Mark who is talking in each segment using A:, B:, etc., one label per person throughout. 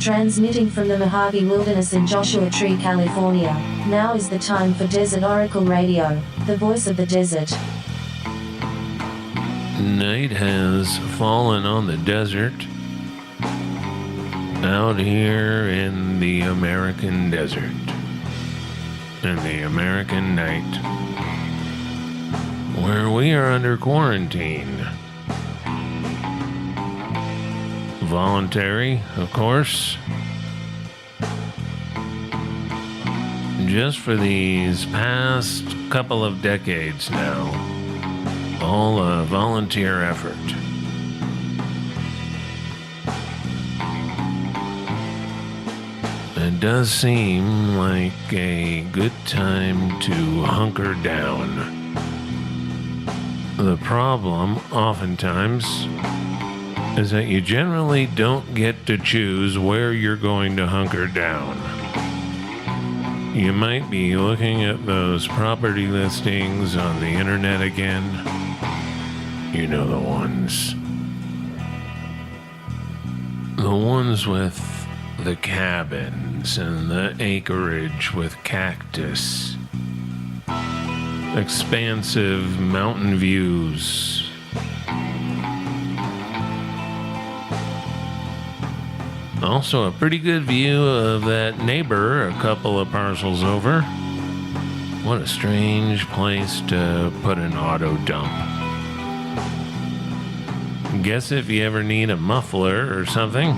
A: Transmitting from the Mojave Wilderness in Joshua Tree, California, now is the time for Desert Oracle Radio, the voice of the desert.
B: Night has fallen on the desert out here in the American desert, in the American night, where we are under quarantine. Voluntary, of course. Just for these past couple of decades now. All a volunteer effort. It does seem like a good time to hunker down. The problem, oftentimes, is that you generally don't get to choose where you're going to hunker down. You might be looking at those property listings on the internet again. You know the ones. The ones with the cabins and the acreage with cactus. Expansive mountain views. Also a pretty good view of that neighbor a couple of parcels over. What a strange place to put an auto dump. Guess if you ever need a muffler or something.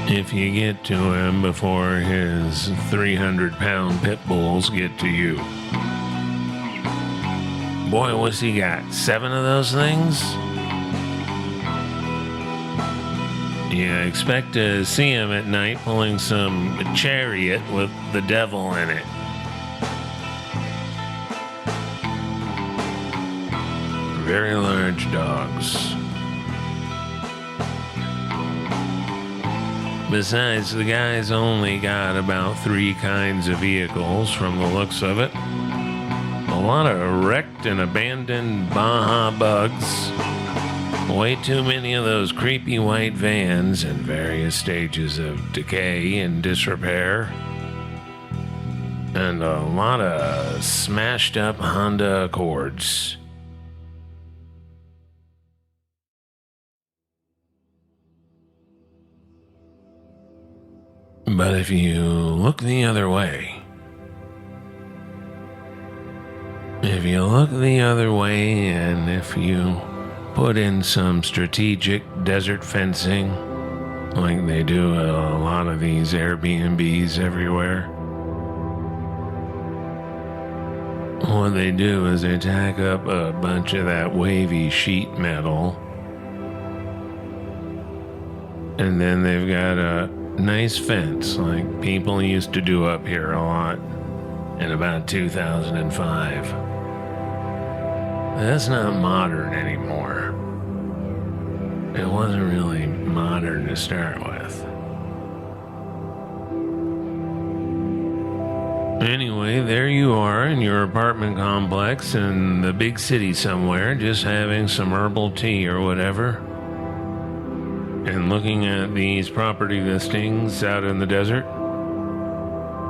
B: If you get to him before his 300-pound pit bulls get to you. Boy, what's he got? 7 of those things? Yeah, expect to see him at night pulling some chariot with the devil in it. Very large dogs. Besides, the guy's only got about 3 kinds of vehicles from the looks of it. A lot of wrecked and abandoned Baja bugs. Way too many of those creepy white vans in various stages of decay and disrepair. And a lot of smashed up Honda Accords. But if you look the other way, and if you put in some strategic desert fencing, like they do at a lot of these Airbnbs everywhere, what they do is they tack up a bunch of that wavy sheet metal, and then they've got a nice fence like people used to do up here a lot in about 2005. That's not modern anymore. It wasn't really modern to start with. Anyway, there you are in your apartment complex in the big city somewhere, just having some herbal tea or whatever. And looking at these property listings out in the desert.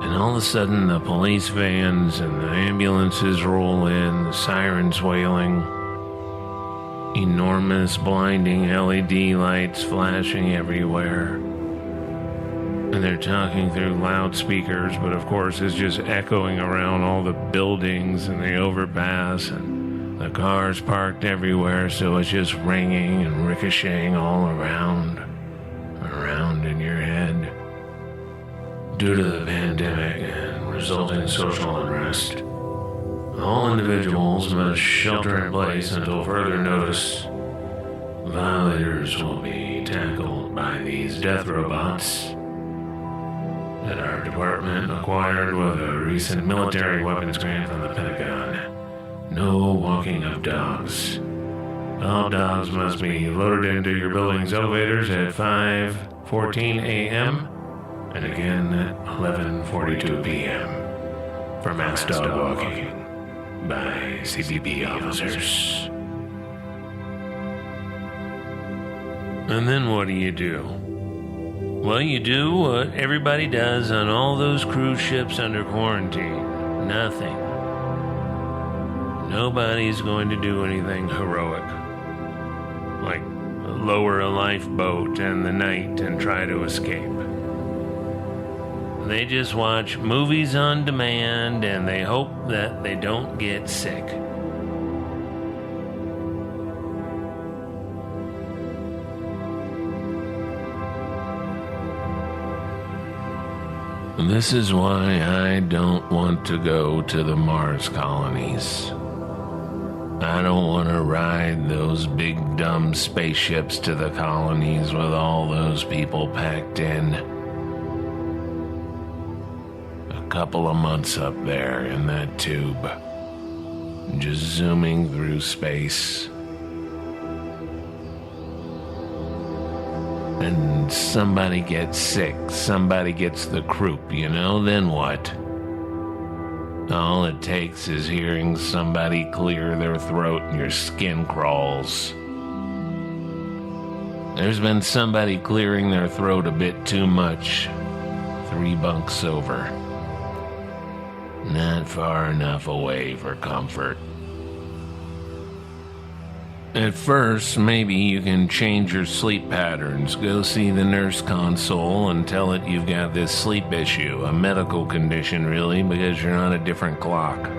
B: And all of a sudden the police vans and the ambulances roll in, the sirens wailing, enormous blinding LED lights flashing everywhere. And they're talking through loudspeakers, but of course it's just echoing around all the buildings and the overpass and the cars parked everywhere, so it's just ringing and ricocheting all around in your head. Due to the pandemic and resulting social unrest, all individuals must shelter in place until further notice. Violators will be tackled by these death robots that our department acquired with a recent military weapons grant from the Pentagon. No walking of dogs. All dogs must be loaded into your building's elevators at 5:14 a.m. and again at 11:42 p.m. for mass dog walking by CBP officers. And then what do? Well, you do what everybody does on all those cruise ships under quarantine. Nothing. Nobody's going to do anything heroic. Like lower a lifeboat in the night and try to escape. They just watch movies on demand and they hope that they don't get sick. This is why I don't want to go to the Mars colonies. I don't want to ride those big dumb spaceships to the colonies with all those people packed in. A couple of months up there in that tube, just zooming through space. And somebody gets sick, somebody gets the croup, then what? All it takes is hearing somebody clear their throat and your skin crawls. There's been somebody clearing their throat a bit too much. 3 bunks over. Not far enough away for comfort. At first, maybe you can change your sleep patterns. Go see the nurse console and tell it you've got this sleep issue, a medical condition really, because you're on a different clock.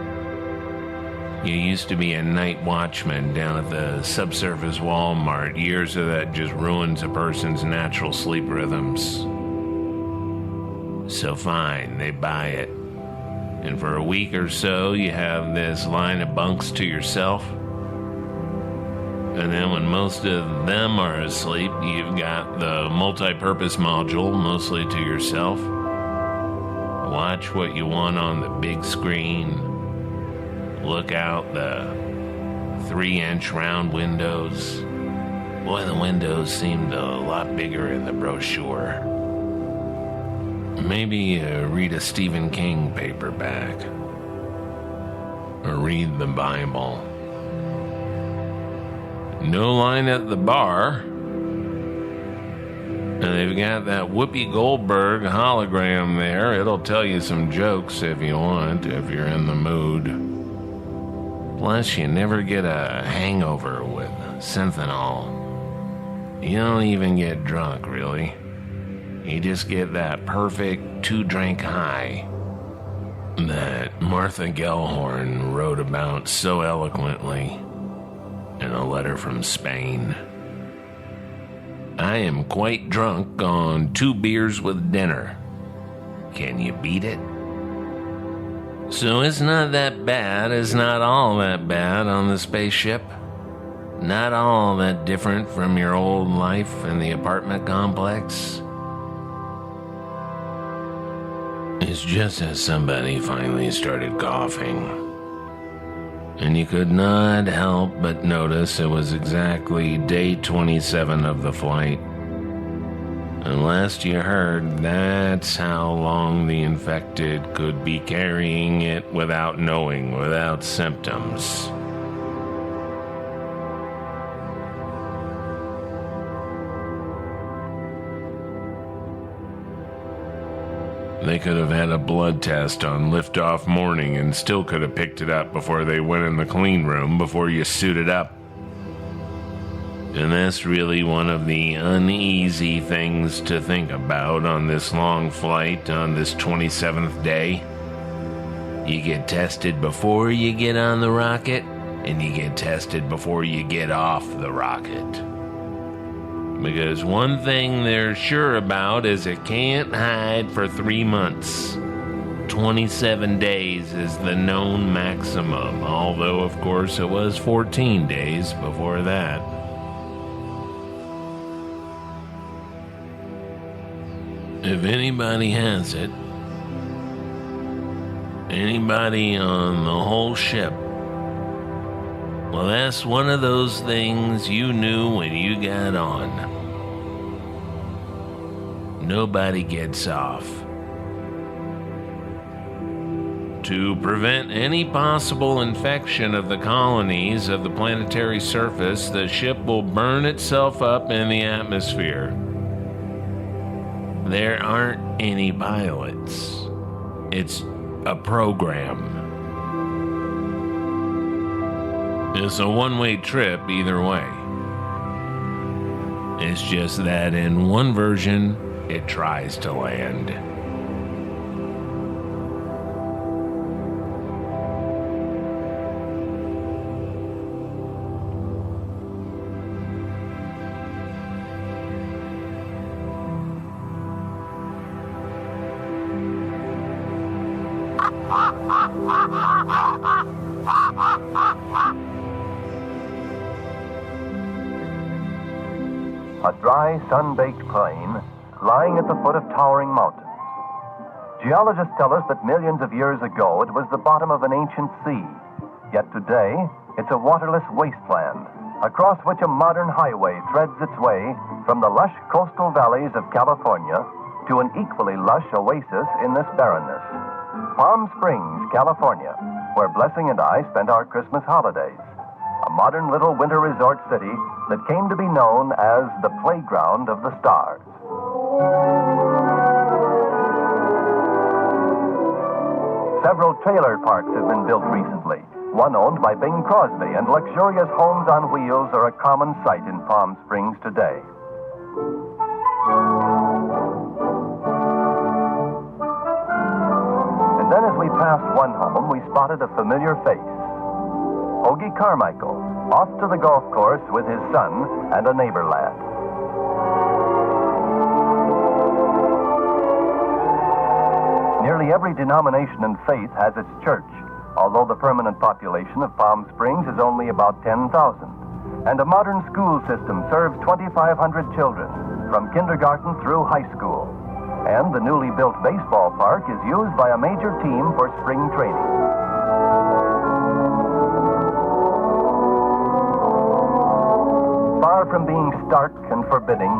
B: You used to be a night watchman down at the subsurface Walmart. Years of that just ruins a person's natural sleep rhythms. So fine, they buy it. And for a week or so, you have this line of bunks to yourself. And then when most of them are asleep, you've got the multi-purpose module, mostly to yourself. Watch what you want on the big screen. Look out the 3-inch round windows. Boy, the windows seemed a lot bigger in the brochure. Maybe read a Stephen King paperback. Or read the Bible. No line at the bar. And they've got that Whoopi Goldberg hologram there. It'll tell you some jokes if you want, if you're in the mood. Plus, you never get a hangover with Synthanol. You don't even get drunk, really. You just get that perfect 2-drink high that Martha Gellhorn wrote about so eloquently in a letter from Spain. I am quite drunk on 2 beers with dinner. Can you beat it? So it's not that bad. It's not all that bad on the spaceship. Not all that different from your old life in the apartment complex. It's just as somebody finally started coughing. And you could not help but notice it was exactly day 27 of the flight. And last you heard, that's how long the infected could be carrying it without knowing, without symptoms. They could have had a blood test on liftoff morning and still could have picked it up before they went in the clean room, before you suited up. And that's really one of the uneasy things to think about on this long flight, on this 27th day. You get tested before you get on the rocket, and you get tested before you get off the rocket. Because one thing they're sure about is it can't hide for 3 months. 27 days is the known maximum, although of course it was 14 days before that. If anybody has it, anybody on the whole ship, well, that's one of those things you knew when you got on. Nobody gets off. To prevent any possible infection of the colonies of the planetary surface, the ship will burn itself up in the atmosphere. There aren't any pilots. It's a program. It's a one-way trip either way. It's just that in one version, it tries to land.
C: A dry, sun-baked plain lying at the foot of towering mountains. Geologists tell us that millions of years ago it was the bottom of an ancient sea. Yet today, it's a waterless wasteland, across which a modern highway threads its way from the lush coastal valleys of California to an equally lush oasis in this barrenness. Palm Springs, California, where Blessing and I spent our Christmas holidays. A modern little winter resort city that came to be known as the playground of the stars. Several trailer parks have been built recently, one owned by Bing Crosby, and luxurious homes on wheels are a common sight in Palm Springs today. And then as we passed one home, we spotted a familiar face. Ogie Carmichael, off to the golf course with his son and a neighbor lad. Nearly every denomination and faith has its church, although the permanent population of Palm Springs is only about 10,000. And a modern school system serves 2,500 children, from kindergarten through high school. And the newly built baseball park is used by a major team for spring training. Far from being stark and forbidding,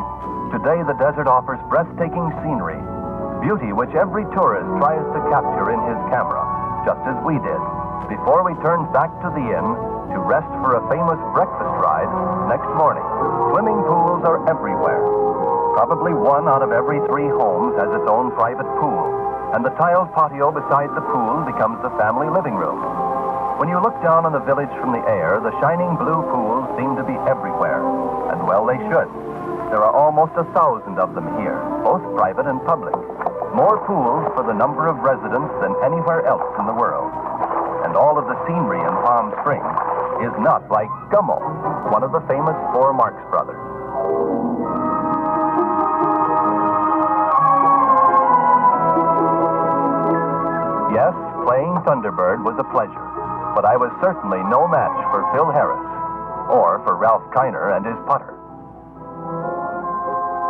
C: today the desert offers breathtaking scenery, beauty which every tourist tries to capture in his camera, just as we did, before we turned back to the inn to rest for a famous breakfast ride next morning. Swimming pools are everywhere. Probably one out of every 3 homes has its own private pool, and the tiled patio beside the pool becomes the family living room. When you look down on the village from the air, the shining blue pools seem to be everywhere, and well they should. There are almost 1,000 of them here, both private and public. More pools for the number of residents than anywhere else in the world. And all of the scenery in Palm Springs is not like Gummo, one of the famous 4 Marx brothers. Yes, playing Thunderbird was a pleasure, but I was certainly no match for Phil Harris, or for Ralph Kiner and his putter.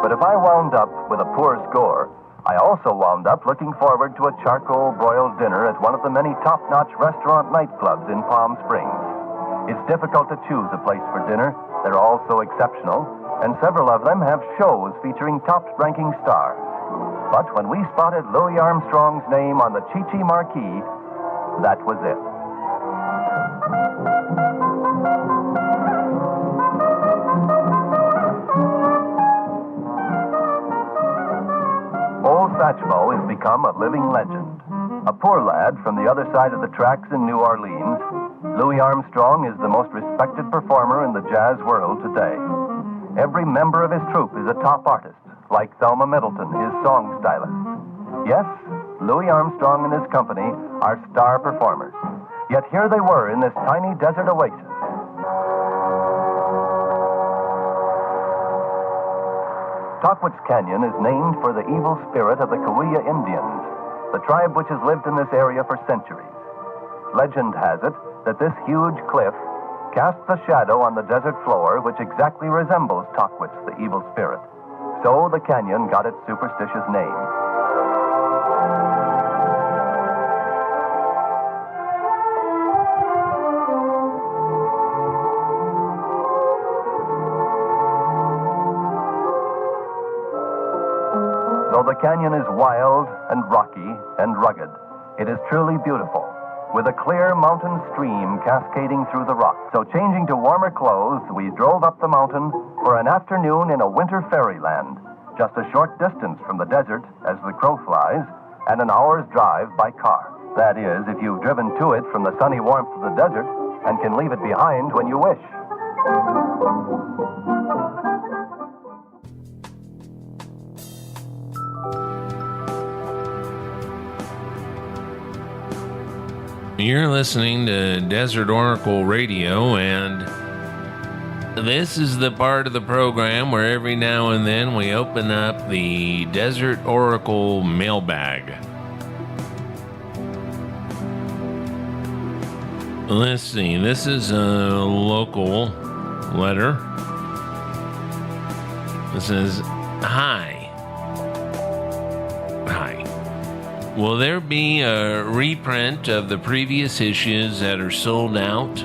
C: But if I wound up with a poor score, I also wound up looking forward to a charcoal broiled dinner at one of the many top-notch restaurant nightclubs in Palm Springs. It's difficult to choose a place for dinner. They're all so exceptional, and several of them have shows featuring top-ranking stars. But when we spotted Louis Armstrong's name on the Chi-Chi marquee, that was it. Old Satchmo has become a living legend. A poor lad from the other side of the tracks in New Orleans, Louis Armstrong is the most respected performer in the jazz world today. Every member of his troupe is a top artist, like Thelma Middleton, his song stylist. Yes, Louis Armstrong and his company are star performers. Yet here they were in this tiny desert oasis. Tahquitz Canyon is named for the evil spirit of the Cahuilla Indians, the tribe which has lived in this area for centuries. Legend has it that this huge cliff casts a shadow on the desert floor which exactly resembles Tahquitz, the evil spirit. So the canyon got its superstitious name. Though the canyon is wild and rocky and rugged, it is truly beautiful. with a clear mountain stream cascading through the rock. So changing to warmer clothes, we drove up the mountain for an afternoon in a winter fairyland, just a short distance from the desert as the crow flies, and an hour's drive by car. That is, if you've driven to it from the sunny warmth of the desert and can leave it behind when you wish.
B: You're listening to Desert Oracle Radio, and this is the part of the program where every now and then we open up the Desert Oracle mailbag. Let's see, this is a local letter. It says, Hi. Will there be a reprint of the previous issues that are sold out?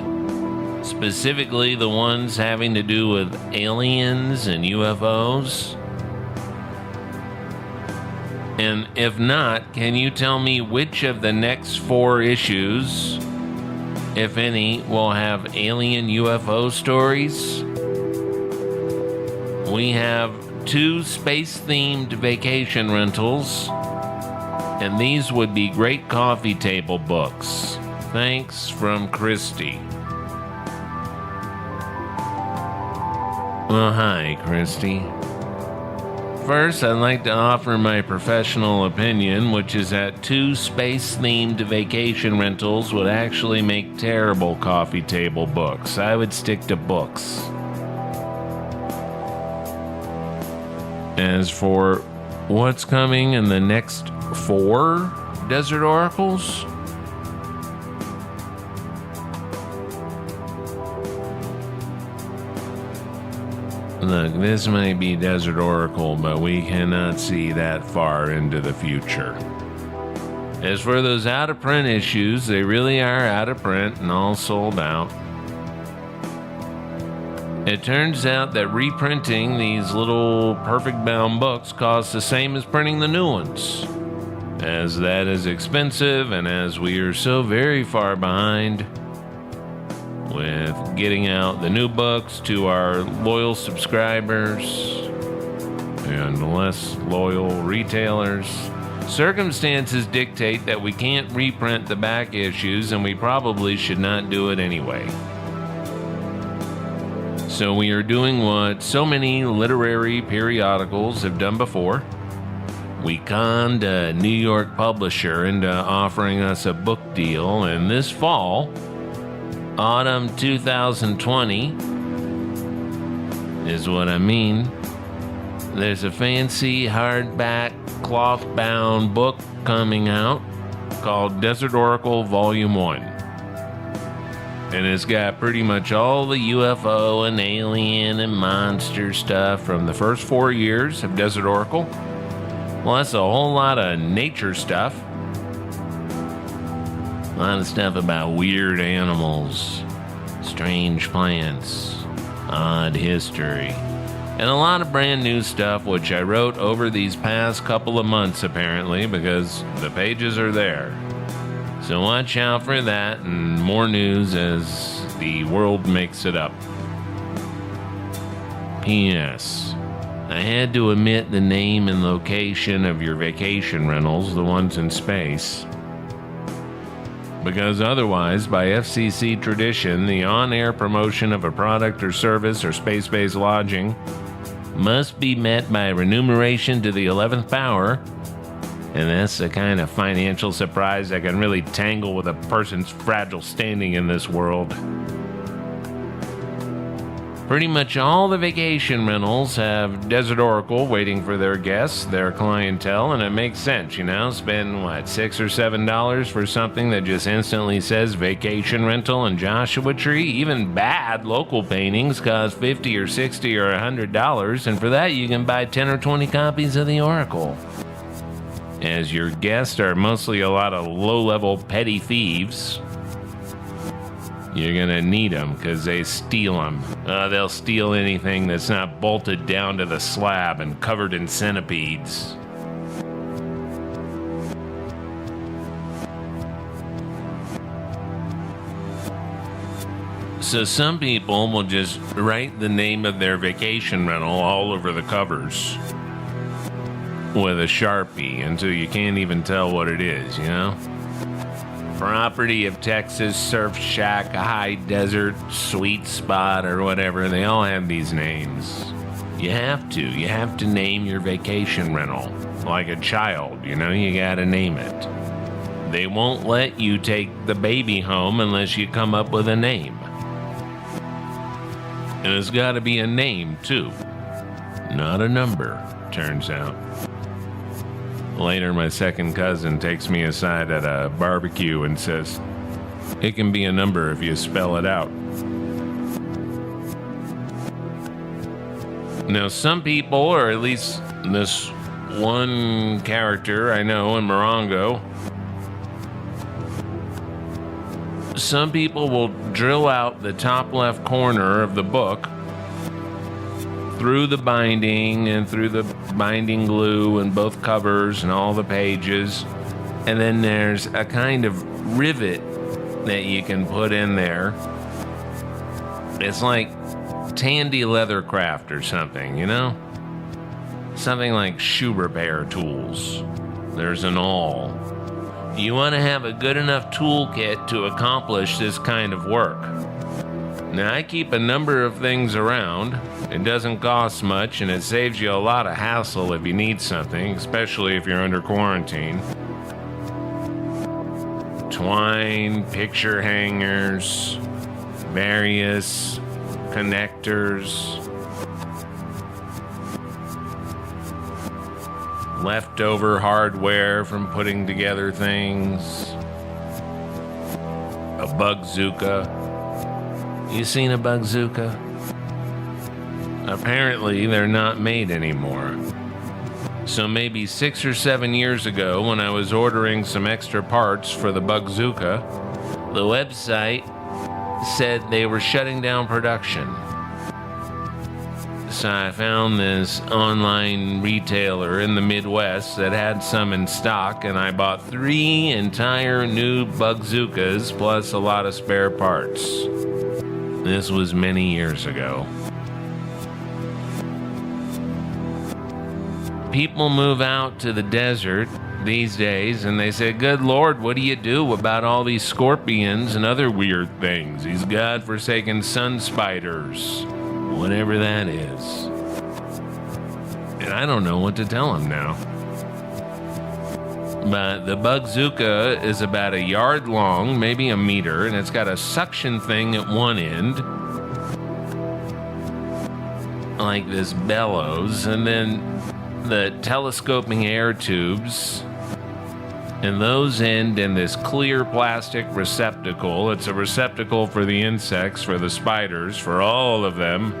B: Specifically the ones having to do with aliens and UFOs? And if not, can you tell me which of the next 4 issues, if any, will have alien UFO stories? We have 2 space-themed vacation rentals, and these would be great coffee table books. Thanks, from Christy. Well, hi, Christy. First, I'd like to offer my professional opinion, which is that 2 space-themed vacation rentals would actually make terrible coffee table books. I would stick to books. As for what's coming in the next 4 Desert Oracles? Look, this might be Desert Oracle, but we cannot see that far into the future. As for those out-of-print issues, they really are out of print and all sold out. It turns out that reprinting these little perfect bound books costs the same as printing the new ones. As that is expensive, and as we are so very far behind with getting out the new books to our loyal subscribers and less loyal retailers, circumstances dictate that we can't reprint the back issues, and we probably should not do it anyway. So we are doing what so many literary periodicals have done before. We conned a New York publisher into offering us a book deal, and this fall, autumn 2020, is what I mean. There's a fancy hardback cloth-bound book coming out called Desert Oracle Volume 1. And it's got pretty much all the UFO and alien and monster stuff from the first 4 years of Desert Oracle. Plus a whole lot of nature stuff. A lot of stuff about weird animals, strange plants, odd history, and a lot of brand new stuff which I wrote over these past couple of months apparently, because the pages are there. So watch out for that and more news as the world makes it up. P.S. I had to omit the name and location of your vacation rentals, the ones in space, because otherwise, by FCC tradition, the on-air promotion of a product or service or space-based lodging must be met by remuneration to the 11th power, and that's the kind of financial surprise that can really tangle with a person's fragile standing in this world. Pretty much all the vacation rentals have Desert Oracle waiting for their guests, their clientele, and it makes sense, you know? Spend, $6 or $7 for something that just instantly says vacation rental and Joshua Tree? Even bad local paintings cost $50 or $60 or $100, and for that you can buy 10 or 20 copies of the Oracle. As your guests are mostly a lot of low-level petty thieves, you're gonna need them because they steal them. They'll steal anything that's not bolted down to the slab and covered in centipedes. So some people will just write the name of their vacation rental all over the covers with a Sharpie until you can't even tell what it is, you know? Property of Texas, Surf Shack, High Desert, Sweet Spot, or whatever. They all have these names. You have to name your vacation rental. Like a child, you know, you gotta name it. They won't let you take the baby home unless you come up with a name. And it's gotta be a name, too. Not a number, turns out. Later, my second cousin takes me aside at a barbecue and says, it can be a number if you spell it out. Now, some people, or at least this one character I know in Morongo, some people will drill out the top left corner of the book through the binding and through the binding glue and both covers and all the pages. And then there's a kind of rivet that you can put in there. It's like Tandy Leathercraft or something, you know? Something like shoe repair tools. There's an awl. You want to have a good enough toolkit to accomplish this kind of work. Now, I keep a number of things around. It doesn't cost much, and it saves you a lot of hassle if you need something, especially if you're under quarantine. Twine, picture hangers, various connectors, leftover hardware from putting together things, a bugzooka. You seen a bugzooka? Apparently, they're not made anymore. So maybe 6 or 7 years ago, when I was ordering some extra parts for the bugzooka, the website said they were shutting down production. So I found this online retailer in the Midwest that had some in stock, and I bought 3 entire new bugzookas plus a lot of spare parts. This was many years ago. People move out to the desert these days and they say, good Lord, what do you do about all these scorpions and other weird things? These godforsaken sun spiders, whatever that is. And I don't know what to tell them now. But the bugzooka is about a yard long, maybe a meter, and it's got a suction thing at one end, like this bellows, and then the telescoping air tubes, and those end in this clear plastic receptacle. It's a receptacle for the insects, for the spiders, for all of them.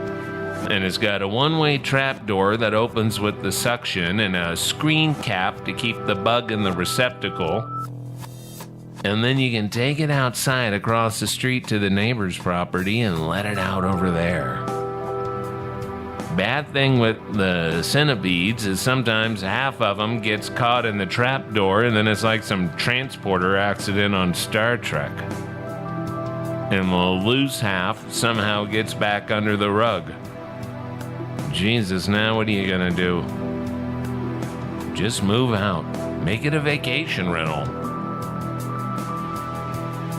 B: And it's got a one-way trap door that opens with the suction and a screen cap to keep the bug in the receptacle. And then you can take it outside across the street to the neighbor's property and let it out over there. Bad thing with the centipedes is sometimes half of them gets caught in the trap door, and then it's like some transporter accident on Star Trek. And the loose half somehow gets back under the rug. Jesus, now what are you gonna do? Just move out. Make it a vacation rental.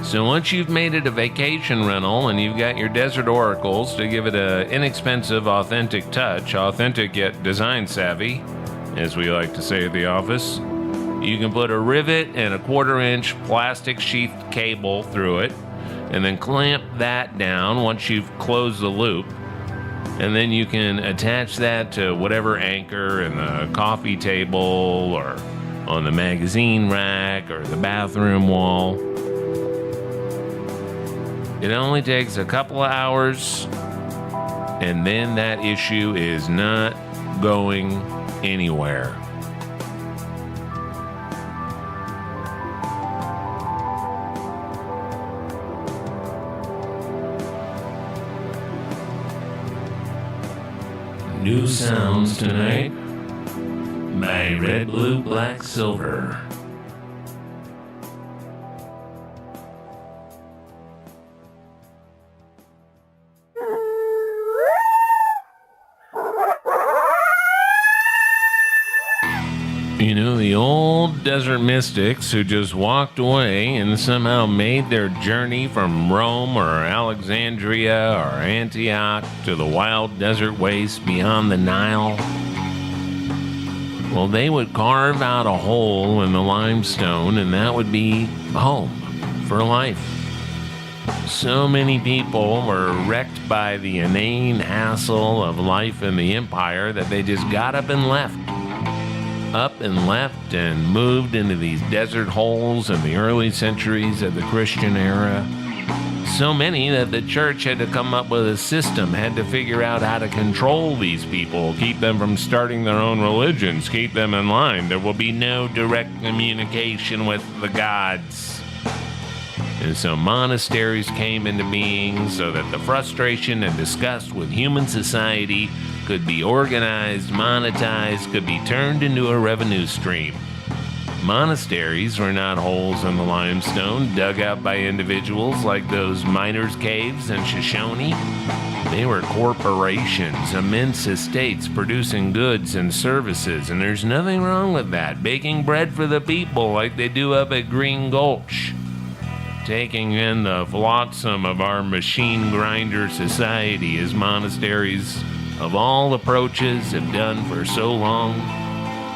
B: So once you've made it a vacation rental and you've got your desert oracles to give it an inexpensive, authentic touch, authentic yet design savvy, as we like to say at the office, you can put a rivet and a 1/4-inch plastic sheathed cable through it, and then clamp that down once you've closed the loop. And then you can attach that to whatever anchor in the coffee table or on the magazine rack or the bathroom wall. It only takes a couple of hours, and then that issue is not going anywhere. New sounds tonight by Red, Blue, Black, Silver. of the old desert mystics who just walked away and somehow made their journey from Rome or Alexandria or Antioch to the wild desert wastes beyond the Nile. Well, they would carve out a hole in the limestone, and that would be home for life. So many people were wrecked by the inane hassle of life in the empire that they just got up and left and moved into these desert holes in the early centuries of the Christian era. So many that the church had to come up with a system, had to figure out how to control these people, keep them from starting their own religions, keep them in line. There will be no direct communication with the gods. And so monasteries came into being so that the frustration and disgust with human society could be organized, monetized, could be turned into a revenue stream. Monasteries were not holes in the limestone dug out by individuals like those miners' caves in Shoshone. They were corporations, immense estates producing goods and services, and there's nothing wrong with that. Baking bread for the people like they do up at Green Gulch. Taking in the flotsam of our machine grinder society as monasteries of all approaches have done for so long.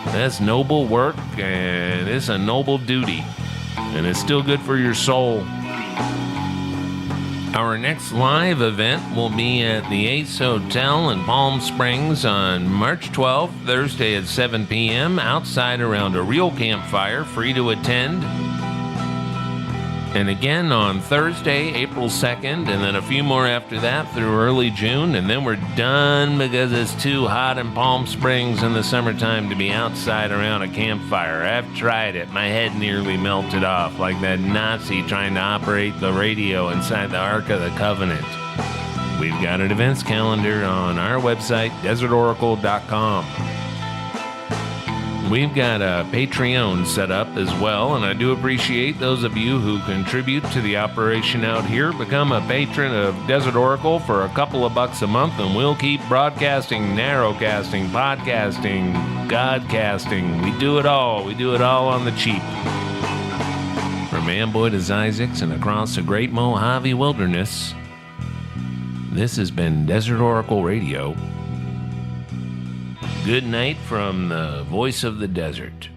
B: That's noble work, and it's a noble duty, and it's still good for your soul. Our next live event will be at the Ace Hotel in Palm Springs on March 12th, Thursday at 7 p.m., outside around a real campfire, free to attend. And again on Thursday, April 2nd, and then a few more after that through early June, and then we're done because it's too hot in Palm Springs in the summertime to be outside around a campfire. I've tried it. My head nearly melted off like that Nazi trying to operate the radio inside the Ark of the Covenant. We've got an events calendar on our website, desertoracle.com. We've got a Patreon set up as well, and I do appreciate those of you who contribute to the operation out here. Become a patron of Desert Oracle for a couple of bucks a month, and we'll keep broadcasting, narrowcasting, podcasting, godcasting. We do it all. We do it all on the cheap. From Amboy to Isaacs and across the Great Mojave Wilderness, this has been Desert Oracle Radio. Good night from the voice of the desert.